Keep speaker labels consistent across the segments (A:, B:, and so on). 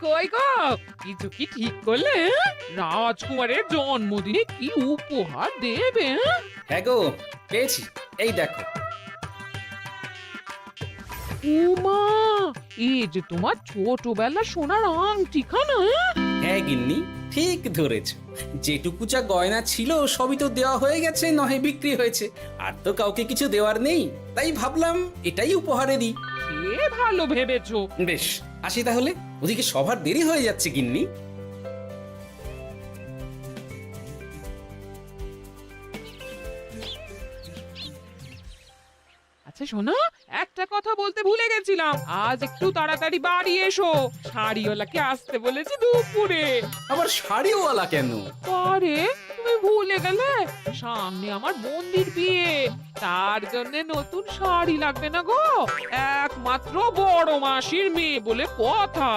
A: কই গো, কিছু কি ঠিক করলে? রাজকুমারের জন্মদিনে কি উপহার দেবে?
B: হ্যাঁ গো, পেয়েছি। এই দেখো।
A: উমা, এই যে তোমার ছোটবেলা সোনার আংটিখানা।
B: হ্যাঁ গিন্নি, ঠিক ধরেছ। যেটুকু যা গয়না ছিল সবই তো দেওয়া হয়ে গেছে, নহে বিক্রি হয়েছে। আর তো কাউকে কিছু দেওয়ার নেই, তাই ভাবলাম এটাই উপহারে দিই।
A: সে ভালো ভেবেছো।
B: বেশ, আসি তাহলে। ওদিকে সবার দেরি হয়ে যাচ্ছে গিন্নি।
A: আচ্ছা শোনো, একটা কথা বলতে ভুলে গেছিলাম। আজ একটু তাড়াতাড়ি বাড়ি এসো, শাড়িওয়ালাকে আসতে বলেছি দুপুরে।
B: আবার শাড়িওয়ালা কেন?
A: আরে তুমি ভুলে গেলে, সামনে আমার বোনদির বিয়ে, তার জন্য নতুন শাড়ি লাগবে না গো। একমাত্র বড় মাসির মেয়ে বলে কথা।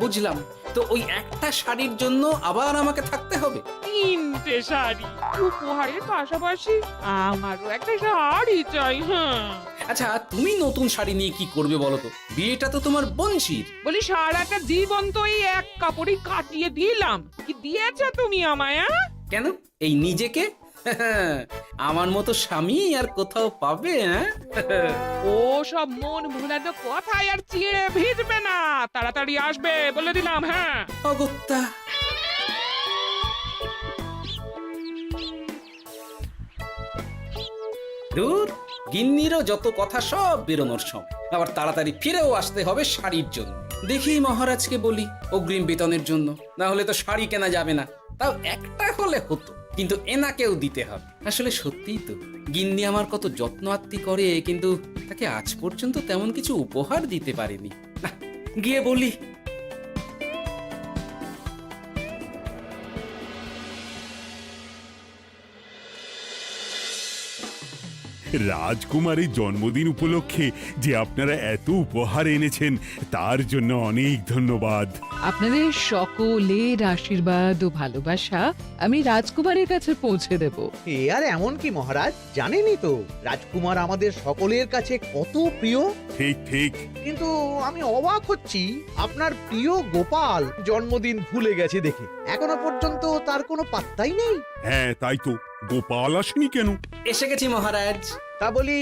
B: বুঝলাম। তো ওই একটা শাড়ির জন্য আবার আমাকে থাকতে হবে?
A: 3টে শাড়ি উপহারের পাশাপাশি আমারও একটা শাড়ি চাই। হ্যাঁ
B: আচ্ছা, তুমি নতুন শাড়ি নিয়ে কি করবে বলো তো? বিয়েটা তো তোমার বংশীর।
A: বলি, সারাটা জীবন তো এই এক কাপড়ই কাটিয়ে দিলাম, কি দিয়েছ তুমি আমায়?
B: কেন, এই নিজেকে? আমার মতো স্বামী আর কোথাও পাবে?
A: ও সব মন ভুলানো কথায় আর চিড়ে ভিজবে না, তাড়াতাড়ি আসবে বলে দিলাম। হ্যাঁ
B: অগত্যা। দূর, গিন্নিরও যত কথা সব বেরোনোর সময়। আবার তাড়াতাড়ি ফিরেও আসতে হবে শাড়ির জন্য। দেখি মহারাজকে বলি অগ্রিম বেতনের জন্য, না হলে তো শাড়ি কেনা যাবে না। তাও একটা হলে হতো, কিন্তু এনাকেও দিতে হবে। আসলে সত্যিই তো, গিন্নি আমার কত যত্ন আত্তি করে, কিন্তু তাকে আজ পর্যন্ত তেমন কিছু উপহার দিতে পারিনি। না, গিয়ে বলি।
C: রাজকুমারীর জন্মদিন উপলক্ষে যে আপনারা এত উপহার এনেছেন তার জন্য অনেক ধন্যবাদ।
D: আপনাদের সকলের আশীর্বাদ ও ভালোবাসা আমি রাজকুমারের কাছে পৌঁছে দেব।
E: এ আর এমন কি মহারাজ, জানেনই তো রাজকুমার আমাদের সকলের কাছে কত প্রিয়।
C: ঠিক ঠিক।
E: কিন্তু আমি অবাক হচ্ছি আপনার প্রিয় গোপাল জন্মদিন ভুলে গেছে দেখে। এখনো পর্যন্ত তার কোনো পাত্তাই নেই।
C: হ্যাঁ তাই তো, গোপাল আসেনি কেন?
B: এসে গেছি মহারাজ।
E: তা বলি,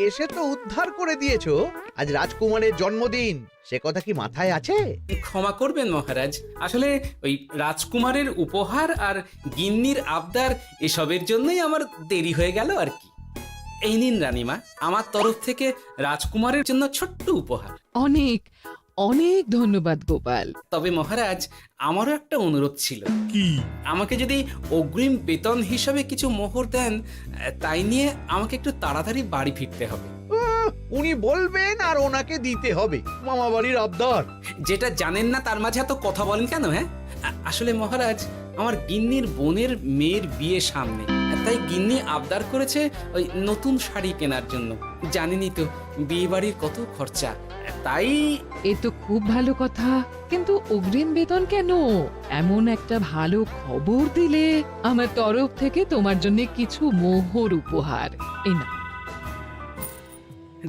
E: এসে তো উদ্ধার করে দিয়েছো। আজ রাজকুমারের জন্মদিন, সে কথা কি মাথায় আছে?
B: ক্ষমা করবেন মহারাজ, আসলে ওই রাজকুমারের উপহার আর গিন্নির আবদার এসবের জন্যই আমার দেরি হয়ে গেল আর কি। এই নিন রানীমা, আমার তরফ থেকে রাজকুমারের জন্য ছোট্ট উপহার।
D: অনেক অনেক ধন্যবাদ গোপাল।
B: তবে মহারাজ, আমারও একটা অনুরোধ ছিল।
C: কি?
B: আমাকে যদি অগ্রিম বেতন হিসাবে কিছু মোহর দেন, তাই নিয়ে আমাকে একটু তাড়াতাড়ি বাড়ি ফিরতে হবে।
E: উনি বলবেন আর ওনাকে দিতে হবে, মামা বাড়ির আবদার।
B: যেটা জানেন না তার মাঝে এত কথা বলেন কেন? হ্যাঁ, আসলে মহারাজ, আমার গিন্নির বোনের মেয়ের বিয়ে সামনে, তাই গিন্নি আবদার করেছে ওই নতুন শাড়ি কেনার জন্য। জানেনই তো বিয়ে বাড়ির কত খরচা, তাই।
D: এ তো খুব ভালো কথা, কিন্তু অগ্রিম বেতন কেন? এমন একটা ভালো খবর দিলে আমার তরফ থেকে তোমার জন্য কিছু মোহর উপহার। এই নাও।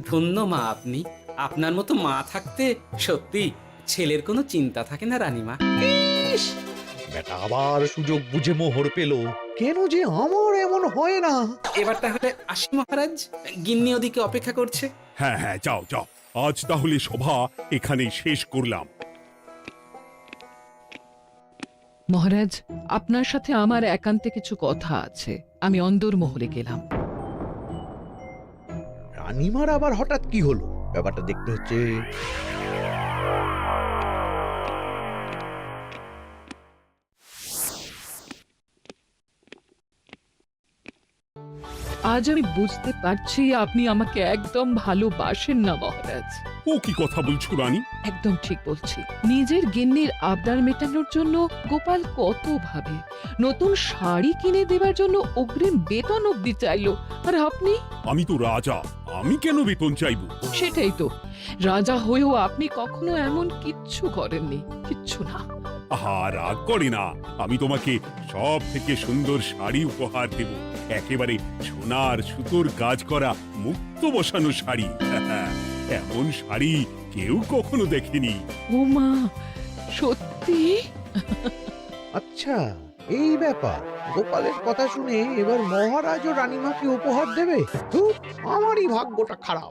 B: ধন্য মা আপনি। আপনার মতো মা থাকতে সত্যি ছেলের কোনো চিন্তা থাকে না রানীমা।
E: ইস, বেটা আবার সুযোগ বুঝে মোহর পেল। কেন যে আমার এমন হয় না।
B: এবার তাহলে আসি মহারাজ, গিন্নি ওদিকে অপেক্ষা করছে।
C: হ্যাঁ হ্যাঁ, যাও যাও, আজ তাহলে সভা এখানেই শেষ করলাম।
D: মহারাজ, আপনার সাথে আমার একান্তে কিছু কথা আছে, আমি অন্দরমহলে গেলাম।
E: রানীমার আবার হঠাৎ কি হলো, ব্যাপারটা দেখতে হচ্ছে।
D: আজ আমি বুঝতে পারছি আপনি আমাকে একদম ভালোবাসেন না মহারাজ।
C: ও কি কথা বলছো রানী?
D: একদম ঠিক বলছি। নিজের গিন্নির আবদার মেটানোর জন্য গোপাল কত ভাবে, নতুন শাড়ি কিনে দেওয়ার জন্য অগ্রিম বেতন অব্দি চাইলো, আর আপনি?
C: আমি তো রাজা, আমি কেন বেতন চাইবো?
D: সেটাই তো, রাজা হয়েও আপনি কখনো এমন কিচ্ছু করেননি, কিচ্ছু না।
C: আহা, রাগ করে না, আমি তোমাকে সব থেকে সুন্দর শাড়ি উপহার দেব। একেবারে সোনার সুতোর কাজ করা মুক্ত বসানো শাড়ি। এমন শাড়ি কেউ কখনো দেখেনি।
D: ও মা, সত্যি?
E: আচ্ছা, এই ব্যাপার। গোপালের কথা শুনে এবার মহারাজ ও রানীমাকে উপহার দেবে? ধুর, আমারই ভাগ্যটা খারাপ।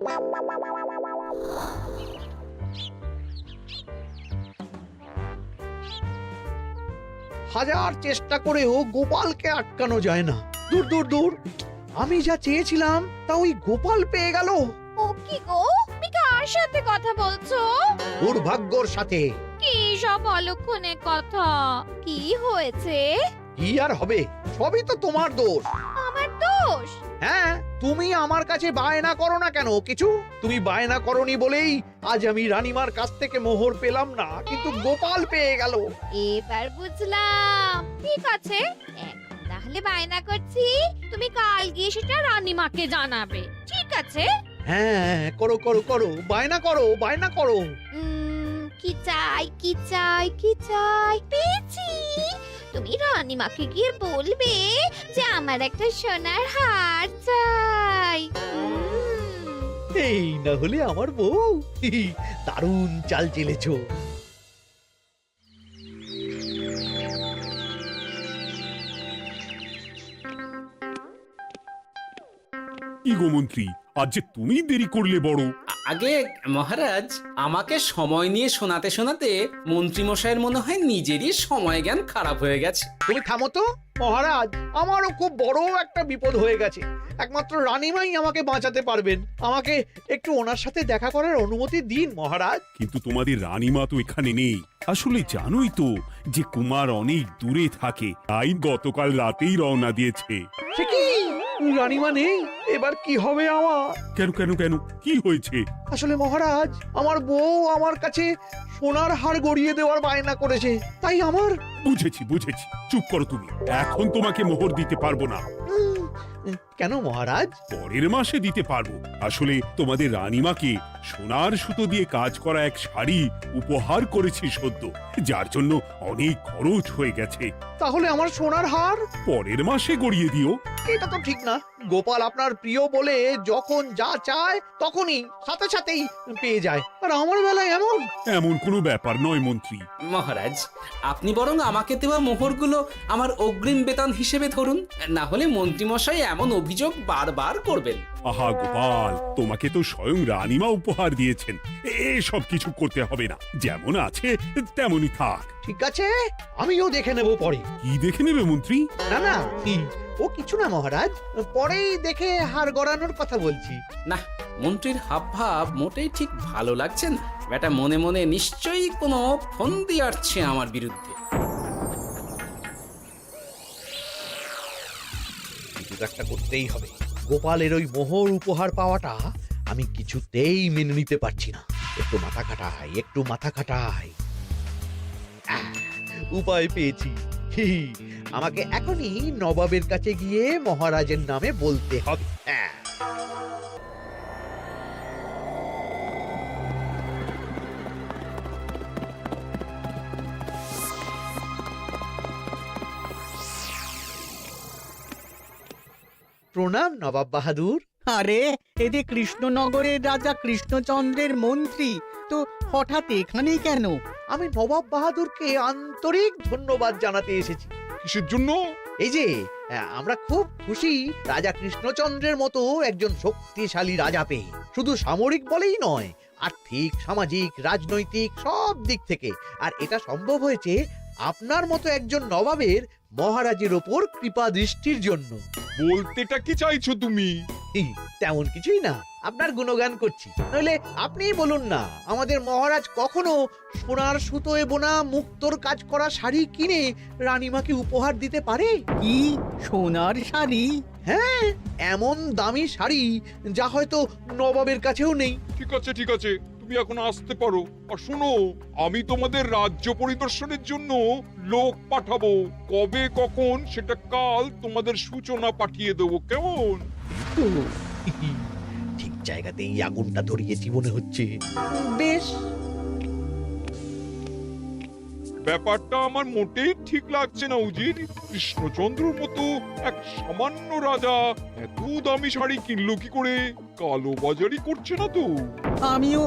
E: হাজার চেষ্টা করেও গোপালকে আটকানো যায় না। দূর দূর দূর, আমি যা চেয়েছিলাম তা ওই গোপাল পেয়ে গেল।
F: ও কি গো, তুমি কার সাথে কথা বলছো?
E: দুর্ভাগ্যর সাথে।
F: কি সব অলক্ষণের কথা? কি হয়েছে?
E: কি আর হবে, সবই তো তোমার দোষ।
F: আমার দোষ?
E: হ্যাঁ, তুমি আমার কাছে বায়না করো না কেন কিছু? তুমি বায়না করনি বলেই আজ আমি রানীমার কাছ থেকে মোহর পেলাম না, কিন্তু গোপাল পেয়ে গেল।
F: এবার বুঝলাম। ঠিক আছে, এখন তাহলে বায়না করছি, তুমি কাল গিয়ে সেটা রানীমাকে জানাবে। ঠিক আছে?
E: হ্যাঁ, করো করো করো, বায়না করো, বায়না করো।
F: কি চাই, কি চাই, কি চাই? পেয়েছি। তুমি রানীমাকে গিয়ে বলবে যে আমার একটা সোনার হার চাই।
E: এই না হলে আমার বউ। দারুণ চাল চেলেছো।
C: কি গো মন্ত্রী, আজ যে তুমি দেরি করলে বড়।
B: আগে মহারাজ, আমাকে সময় নিয়ে শোনাতে শোনাতে মন্ত্রীমশাইয়ের মনে হয় নিজেরই সময় জ্ঞান খারাপ হয়ে গেছে।
E: তুমি থামো তো মহারাজ, আমারও খুব বড় একটা বিপদ হয়ে গেছে। একমাত্র রানীমাই আমাকে বাঁচাতে পারবেন। আমাকে একটু ওনার সাথে দেখা করার অনুমতি দিন মহারাজ।
C: কিন্তু তোমাদের রানীমা তো এখানে নেই। আসলে জানোই তো যে কুমার অনেক দূরে থাকে, তাই গতকাল রাতেই রওনা দিয়েছে।
E: সে কি, রানীমা নেই? এবার কি হবে আমার?
C: কেন কেন কেন, কি হয়েছে?
E: আসলে মহারাজ, আমার বউ আমার কাছে সোনার হার গড়িয়ে দেওয়ার বায়না করেছে, তাই আমার।
C: বুঝেছি বুঝেছি, চুপ করো তুমি। এখন তোমাকে মোহর দিতে পারবো না।
E: কেন মহারাজ?
C: পরের মাসে দিতে পারবো। আসলে তোমাদের রানীমাকে সোনার সুতো দিয়ে কাজ করা এক শাড়ি উপহার করেছি সদ্য, যার জন্য অনেক খরচ হয়ে গেছে।
E: তাহলে আমার সোনার হার
C: পরের মাসে গড়িয়ে দিও।
E: এটা তো ঠিক না। গোপাল আপনার প্রিয় বলে যখন যা চায় তখনই সাথে সাথেই পেয়ে যায়, আর আমার বেলায় এমন।
C: এমন কোনো ব্যাপার নয় মন্ত্রী।
B: মহারাজ, আপনি বরং আমাকে দেওয়া মোহরগুলো আমার অগ্রিম বেতন হিসেবে ধরুন, না হলে মন্ত্রীমশাই এমন অভিযোগ বারবার করবেন।
C: আহা গোপাল, তোমাকে তো স্বয়ং রানীমা উপহার দিয়েছেন, এসব কিছু করতে হবে না। যেমন আছে তেমনই থাক।
E: ঠিক আছে, আমিও দেখে নেব পরে।
C: কি দেখে নেবে মন্ত্রী?
E: না না, ও কিছু না মহারাজ, পরেই দেখে হার গড়ানোর কথা বলছি।
B: না, মন্ত্রীর হাবভাব মোটেই ঠিক ভালো লাগছে না। বেটা মনে মনে নিশ্চয়ই কোনো ফন্দি আটছে আমার বিরুদ্ধে।
E: কিছু একটা করতেই হবে। গোপালের ওই মোহর উপহার পাওয়াটা আমি কিছুতেই মেনে নিতে পারছি না। একটু মাথা খাটাই, একটু মাথা খাটাই। উপায় পেয়েছি। আমাকে এখনই নবাবের কাছে গিয়ে মহারাজের নামে বলতে হবে। প্রণাম নবাব বাহাদুর।
G: আরে এ যে কৃষ্ণনগরের রাজা কৃষ্ণচন্দ্রের মন্ত্রী, তো হঠাৎ এখানেই কেন?
E: আমি নবাব বাহাদুরকে আন্তরিক ধন্যবাদ জানাতে এসেছি।
C: কিসের জন্য?
E: এই যে আমরা খুব খুশি রাজা কৃষ্ণচন্দ্রের মতো একজন শক্তিশালী রাজা পেয়ে। শুধু সামরিক বলেই নয়, আর্থিক, সামাজিক, রাজনৈতিক সব দিক থেকে। আর এটা সম্ভব হয়েছে আপনার মতো একজন নবাবের মহারাজের ওপর কৃপা দৃষ্টির জন্য।
C: বলতেটা কি চাইছো তুমি?
E: তেমন কিছুই না, আপনার গুণগান করছি। নইলে আপনিই বলুন না, আমাদের মহারাজ কখনো সোনার সুতোয় বোনা মুক্তোর কাজ করা শাড়ি কিনে রানীমাকে উপহার দিতে পারে?
G: কি সোনার শাড়ি?
E: হ্যাঁ, এমন দামি শাড়ি যা হয়তো নবাবের কাছেও নেই।
H: ঠিক আছে ঠিক আছে, তুমি এখন আসতে পারো। আর শোনো, আমি তোমাদের রাজ্য পরিদর্শনের জন্য লোক পাঠাবো। কবে কখন সেটা কাল তোমাদের সূচনা পাঠিয়ে দেবো, কেমন?
E: ঠিক জায়গাতেই আগুনটা ধরিয়েছি মনে হচ্ছে। বেশ।
H: ব্যাপারটা আমার মোটেই ঠিক লাগছে না উজির। কৃষ্ণচন্দ্রর মতো এক সামান্য রাজা এত দামি শাড়ি কিনলো কি করে? কালো বাজারি করছে না তো?
G: আমিও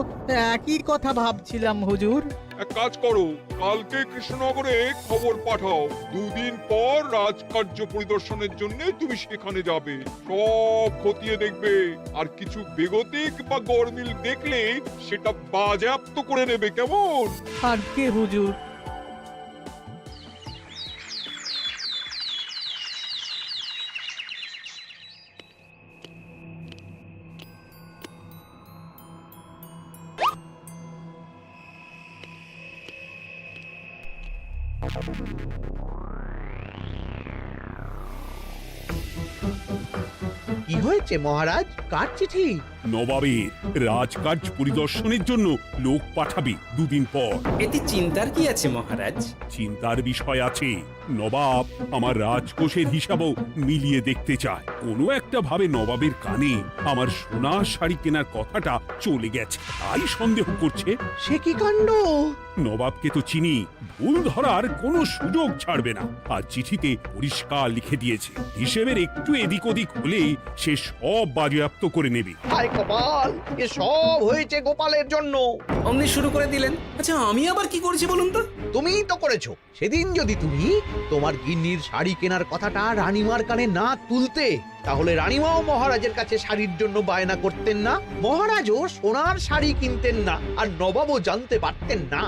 G: একই কথা ভাবছিলাম হুজুর।
H: এক কাজ করো, কালকে কৃষ্ণনগরে খবর পাঠাও, 2 দিন পর রাজকার্য পরিদর্শনের জন্য তুমি সেখানে যাবে। সব খতিয়ে দেখবে, আর কিছু বেগতিক বা গরমিল দেখলে সেটা বাজেয়াপ্ত করে নেবে, কেমন?
G: আজ্ঞে হুজুর।
E: কি হয়েছে মহারাজ? কার চিঠি?
C: নবাবের রাজকার্য পরিদর্শনের জন্য লোক পাঠাবে 2 দিন পর।
B: এতে চিন্তার কি আছে মহারাজ?
C: চিন্তার বিষয় আছে। নবাব আমার রাজকোষের হিসাবও মিলিয়ে দেখতে চায়। কোনো একটা ভাবে নবাবের কানে আমার সোনার শাড়ি কেনার কথাটা চলে গেছে, তাই সন্দেহ করছে।
E: সে কি কাণ্ড!
C: নবাবকে তো চিনি, ভুল ধরার কোনো সুযোগ ছাড়বে না। আর চিঠিতে পরিষ্কার লিখে দিয়েছে, হিসেবের একটু এদিক ওদিক হলেই সে সব বাজেয়াপ্ত করে নেবে।
E: হায় কপাল! এ সব হয়েছে গোপালের জন্য।
B: অমনি শুরু করে দিলেন। আচ্ছা, আমি আবার কি করেছি বলুন তো?
E: তুমিই তো করেছো। সেদিন যদি তুমি তোমার গিন্নির শাড়ি কেনার কথাটা রানীমার কানে না তুলতে, তাহলে রানীমাও মহারাজের কাছে শাড়ির জন্য বায়না করতেন না, মহারাজও সোনার শাড়ি কিনতেন না, আর নবাবও জানতে পারতেন না।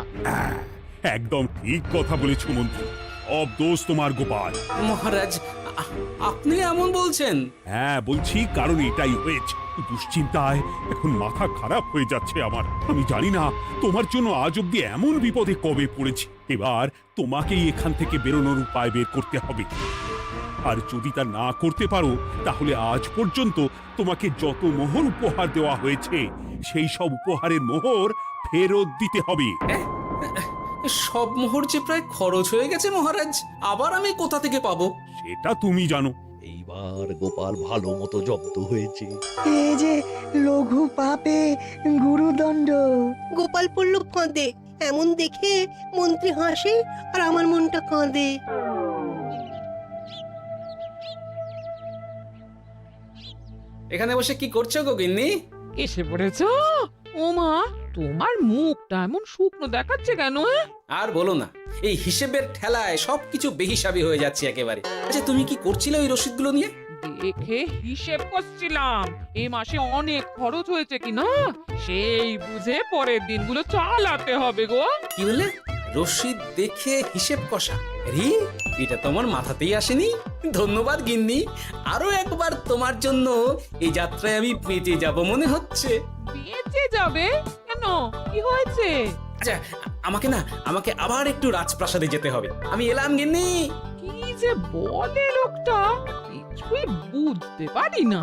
C: একদম ঠিক কথা বলেছ মন্ত্রী, সব দোষ তোমার গোপাল।
B: মহারাজ, আপনি এমন বলছেন?
C: হ্যাঁ বলছি, কারণ এটাই হয়েছে। দুশ্চিন্তায় এখন মাথা খারাপ হয়ে যাচ্ছে আমার। আমি জানি না তোমার জন্য আজ অব্দি এমন বিপদে কবে পড়েছি। এবার তোমাকেই এখান থেকে বেরোনোর উপায় বের করতে হবে। আর যদি তা না করতে পারো, তাহলে আজ পর্যন্ত তোমাকে যত মোহর উপহার দেওয়া হয়েছে, সেই সব উপহারের মোহর ফেরত দিতে হবে।
B: সব মোহর যে প্রায় খরচ হয়ে গেছে মহারাজ, আবার আমি কোথা থেকে পাবো?
C: সেটা তুমি জানো।
E: এইবার গোপাল ভালো মতো জব্দ হয়েছে।
I: এ যে লঘু পাপে গুরুদণ্ড।
J: গোপাল পড়ল কাঁদে, এমন দেখে মন্ত্রী হাসে আর আমার মনটা কাঁদে।
B: এখানে বসে কি করছো গো গিন্নি?
A: এসে পড়েছো? ও মা, তোমার মুখটা এমন শুকনো দেখাচ্ছে কেন?
B: আর বলো না, এই হিসেবের ঠেলায় সবকিছু বেহিসাবি হয়ে যাচ্ছে একেবারে। আচ্ছা, তুমি কি করছিলে ওই রসিদগুলো নিয়ে?
A: দেখে হিসেব করছিলাম এই মাসে অনেক খরচ হয়েছে কিনা, সেই বুঝে পরের দিনগুলো চালাতে হবে গো।
B: কি বললে? রসিদ দেখে হিসেব কষা? রি, এটা তোমার মাথাতেই আসেনি। ধন্যবাদ গিন্নি, আরো একবার তোমার জন্য এই যাত্রায় আমি বেঁচে যাব মনে হচ্ছে।
A: বেঁচে যাবে কেন? কি হয়েছে?
B: আচ্ছা, আমাকে আবার একটু রাজপ্রাসাদে যেতে হবে। আমি এলাম গিন্নি।
A: কি যে বলে লোকটা, কিছুই বুঝতে পারি না।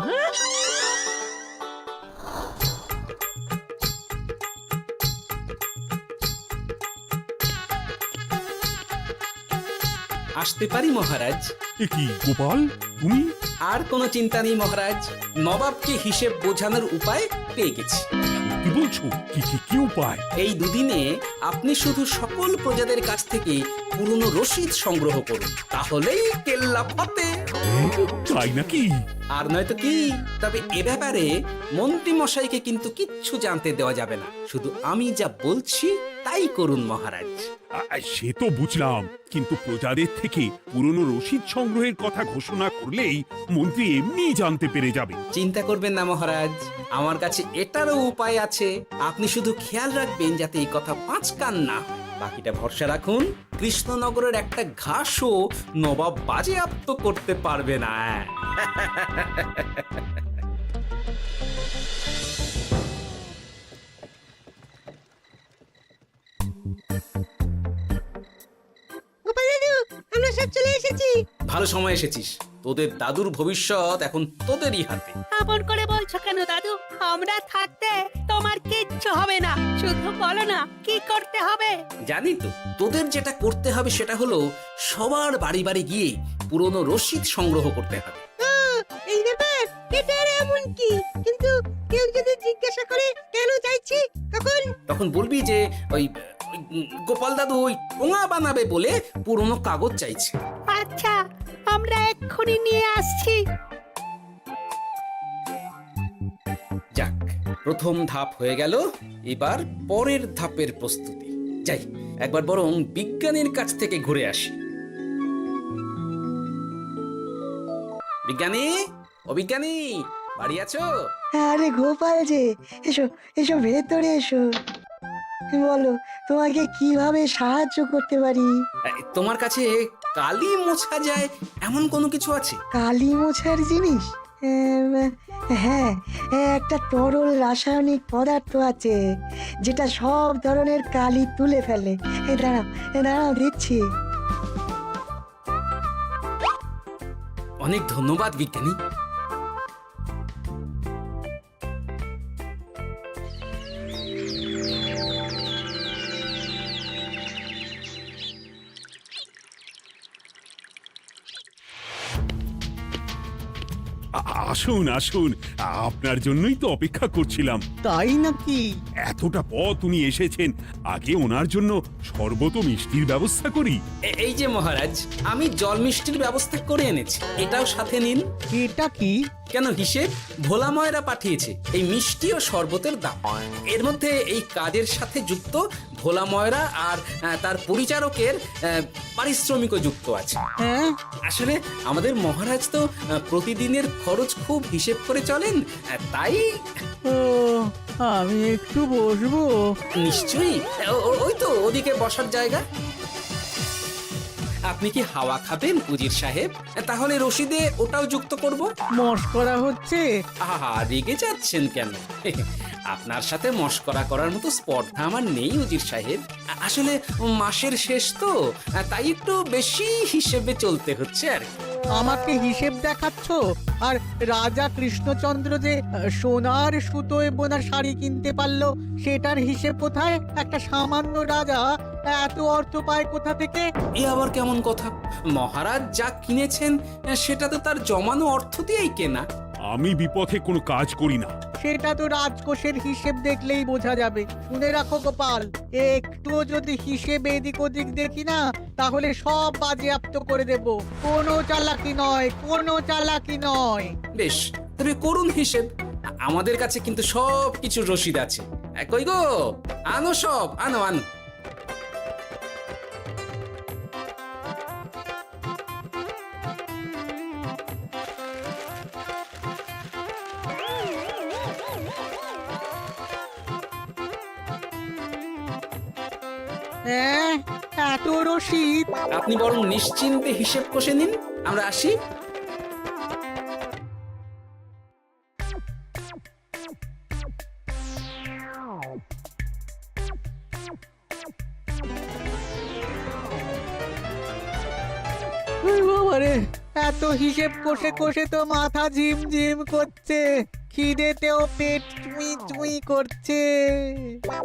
B: আসতে পারি মহারাজ?
C: এ কি গোপাল, তুমি?
B: আর কোনো চিন্তা নেই মহারাজ, নবাবকে হিসেব বোঝানোর উপায় পেয়ে গেছি।
C: কি বলছো? কি কি কি উপায়?
B: এই দুদিনে আপনি শুধু সকল প্রজাদের কাছ থেকে পুরনো রসিদ সংগ্রহ করুন, তাহলেই কেল্লা ফতে।
C: তাই নাকি?
B: আর নয়তো কি? তবে এ ব্যাপারে মন্ত্রী মশাইকে কিন্তু কিচ্ছু জানতে দেওয়া যাবে না। শুধু আমি যা বলছি তাই করুন মহারাজ।
C: সে তো বুঝলাম, কিন্তু প্রজাদের থেকে পুরনো রসিদ সংগ্রহের কথা ঘোষণা করলেই মন্ত্রী এমনি জানতে পেরে যাবে।
B: চিন্তা করবেন না মহারাজ, আমার কাছে এটারও উপায় আছে। আপনি শুধু খেয়াল রাখবেন যাতে এই কথা 5 কান না হয়। বাকিটা ভরসা রাখুন, কৃষ্ণনগরের একটা ঘাসও নবাব বাজেয়াপ্ত করতে পারবে না।
J: গোপাল দাদু, আমরা সব চলে এসেছি।
B: ভালো সময় এসেছিস, তোদের দাদুর ভবিষ্যৎ এখন তোদেরই হাতে।
J: আপন করে বলছো কেন দাদু? আমরা থাকতে তোমার কিচ্ছু হবে না, শুধু বলো না কি করতে হবে।
B: জানি তো, তোদের যেটা করতে হবে সেটা হলো সবার বাড়ি বাড়ি গিয়ে পুরনো রসিদ সংগ্রহ করতে হবে।
J: এই ব্যাপার, এটা এমন কি? কিন্তু কেউ যদি জিজ্ঞাসা করে কেন চাইছি,
B: তখন বলবি যে ওই গোপাল দাদু ওই টোঙা বানাবে বলে পুরনো কাগজ চাইছে।
J: আচ্ছা, আমরা এক্ষুনি নিয়ে আসছি।
B: যাক, প্রথম ধাপ হয়ে গেল, এবার পরের ধাপের প্রস্তুতি। যাই একবার বরং বিজ্ঞানীর কাছ থেকে ঘুরে আসি। বিজ্ঞানী, ও বিজ্ঞানী, বাড়ি আছো?
I: আরে গোপাল যে, এসো এসো ভেতরে এসো। বলো, তোমাকে কিভাবে সাহায্য করতে পারি?
B: তোমার কাছে কালি মোছা যায় এমন কোনো কিছু আছে?
I: কালি মোছার জিনিস? হ্যাঁ, একটা তরল রাসায়নিক পদার্থ আছে যেটা সব ধরনের কালি তুলে ফেলে। দাঁড়াও দিচ্ছি।
B: অনেক ধন্যবাদ বিজ্ঞানী।
C: আসুন আসুন, আপনার জন্যই তো অপেক্ষা করছিলাম।
G: তাই নাকি?
C: এতটা পথ উনি এসেছেন, আগে ওনার জন্য শরবত ও মিষ্টির ব্যবস্থা করি।
B: এই যে মহারাজ, আমি জল মিষ্টির ব্যবস্থা করে এনেছি, এটাও সাথে নিন।
G: এটা কি?
B: কেন, হিসেব ভোলা ময়রা পাঠিয়েছে এই মিষ্টি ও শরবতের দাম। এর মধ্যে এই কাজের সাথে যুক্ত ভোলা ময়রা আর তার পরিচারকের পারিশ্রমিকও যুক্ত আছে।
G: হ্যাঁ,
B: আসলে আমাদের মহারাজ তো প্রতিদিনের খরচ খুব হিসেব করে চলেন, তাই।
G: ও, আমি একটু বসবো?
B: নিশ্চয়ই, ওই তো ওদিকে বসার জায়গা। আপনি কি হাওয়া খাবেন উজির সাহেব? তাহলে রশিদে ওটাও যুক্ত করব।
G: মশকরা হচ্ছে?
B: আহা, রেগে যাচ্ছেন কেন? আপনার সাথে মশকরা করার মতো স্পর্ধা আমার নেই উজির সাহেব। আসলে মাসের শেষ তো, তাই একটু বেশি হিসেবে চলতে হচ্ছে আর কি।
G: আমাকে হিসেব দেখাচ্ছ? আর রাজা কৃষ্ণচন্দ্র যে সোনার সুতোয় বোনা শাড়ি কিনতে পারলো, সেটার হিসেব কোথায়? একটা সামান্য রাজা এত অর্থ পায় কোথা থেকে?
B: এ আবার কেমন কথা? মহারাজ যা কিনেছেন সেটা তো তার জমানো অর্থ দিয়েই কেনা।
C: আমি বিপথে কোনো কাজ করি না।
G: সেটা তো রাজকোষের হিসেব দেখলেই বোঝা যাবে। শুনে রাখো গোপাল, একটুও যদি হিসেব এদিক ওদিক দেখি না, তাহলে সব বাজেয়াপ্ত করে দেব। কোনো চালাকি নয়, কোনো চালাকি নয়।
B: বেশ, তবে করুন হিসেব। আমাদের কাছে কিন্তু সব কিছু রসিদ আছে। কই গো, আনো সব, আনো আনো।
G: হ্যাঁ, এত রসিদ?
B: আপনি বরং নিশ্চিন্তে হিসেব কষে নিন, আমরা আসি।
G: বাবারে, এত হিসেব কষে কষে তো মাথা ঝিমঝিম করছে, খিদেতেও পেট চুই চুই করছে।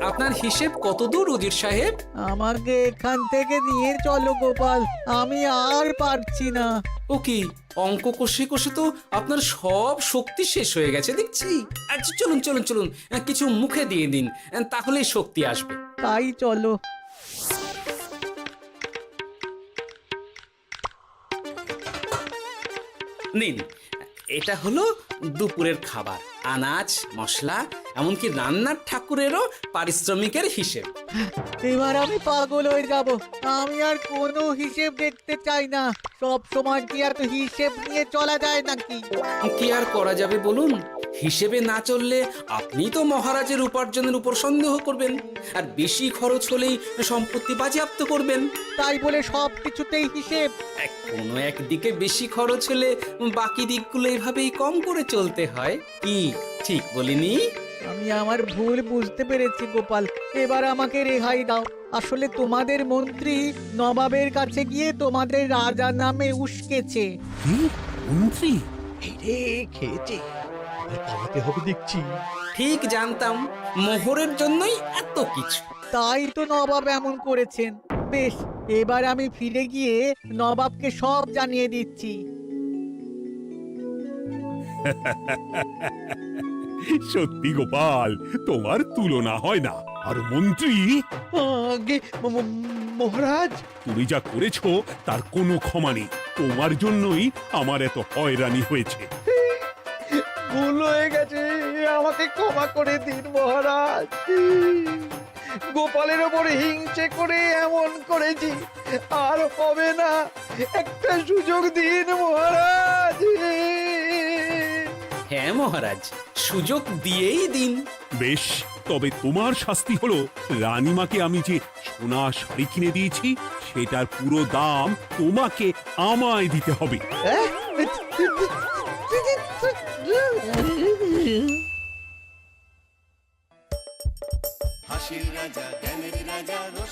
B: আপনার হিসেব কত দূর উজির সাহেব?
G: আমাকে এখান থেকে নিয়ে চলো গোপাল, আমি আর পারছি না।
B: ও কি, অঙ্ক কষে কষে তো আপনার সব শক্তি শেষ হয়ে গেছে দেখছি। আচ্ছা চলুন চলুন চলুন, কিছু মুখে দিয়ে দিন, তাহলেই শক্তি আসবে।
G: তাই চলো।
B: নিন, এটা হলো দুপুরের খাবার, আনাজ মশলা এমনকি রান্নার ঠাকুরেরও পারিশ্রমিকের হিসেব।
G: এবার আমি পাগল হয়ে যাব। আমি আর কোনো হিসেব দেখতে চাই না। সব সময় কি আর হিসেব নিয়ে চলা যায় নাকি?
B: কি আর করা যাবে বলুন? হিসেবে না চললে আপনি তো মহারাজের উপার্জনের উপর সন্দেহ করবেন, আর বেশি খরচ হলেই সম্পত্তি বাজেয়াপ্ত করবেন।
G: তাই বলে সব কিছুতেই হিসেব?
B: কোনো একদিকে বেশি খরচ হলে বাকি দিকগুলো এভাবেই কম করে চলতে হয়। কি ঠিক বলিনি?
G: আমি আমার ভুল বুঝতে পেরেছি গোপাল, এবার আমাকে রেহাই দাও। আসলে তোমাদের মন্ত্রী নবাবের কাছে গিয়ে তোমাদের রাজা নামে উস্কেছে।
C: কি? মন্ত্রী?
E: এই রে, খেয়েছে, এবার পালাতে হবে দেখছি।
B: ঠিক জানতাম, মোহরের জন্যই এত কিছু।
G: তাই তো নবাব এমন করেছেন। বেশ, এবার আমি ফিরে গিয়ে নবাবকে সব জানিয়ে দিচ্ছি।
C: সত্যি গোপাল, তোমার তুলনা হয় না। আর মন্ত্রী,
E: আগে মহারাজ,
C: তুমি যা করেছো তার কোনো ক্ষমা নেই। তোমার জন্যই আমার এত হয়রানি হয়েছে।
E: ভুল হয়ে গেছে, আমাকে ক্ষমা করে দিন মহারাজ। গোপালের ওপর হিংসে করে এমন করেছি, আর হবে না। একটা সুযোগ দিন মহারাজ।
B: হ্যাঁ মহারাজ, সুযোগ দিয়েই দিন।
C: বেশ, তবে তোমার শাস্তি হলো রানীমাকে আমি যে সোনা শাড়ি কিনে দিয়েছি সেটার পুরো দাম তোমাকে আমায় দিতে হবে।
E: হ্যাঁ?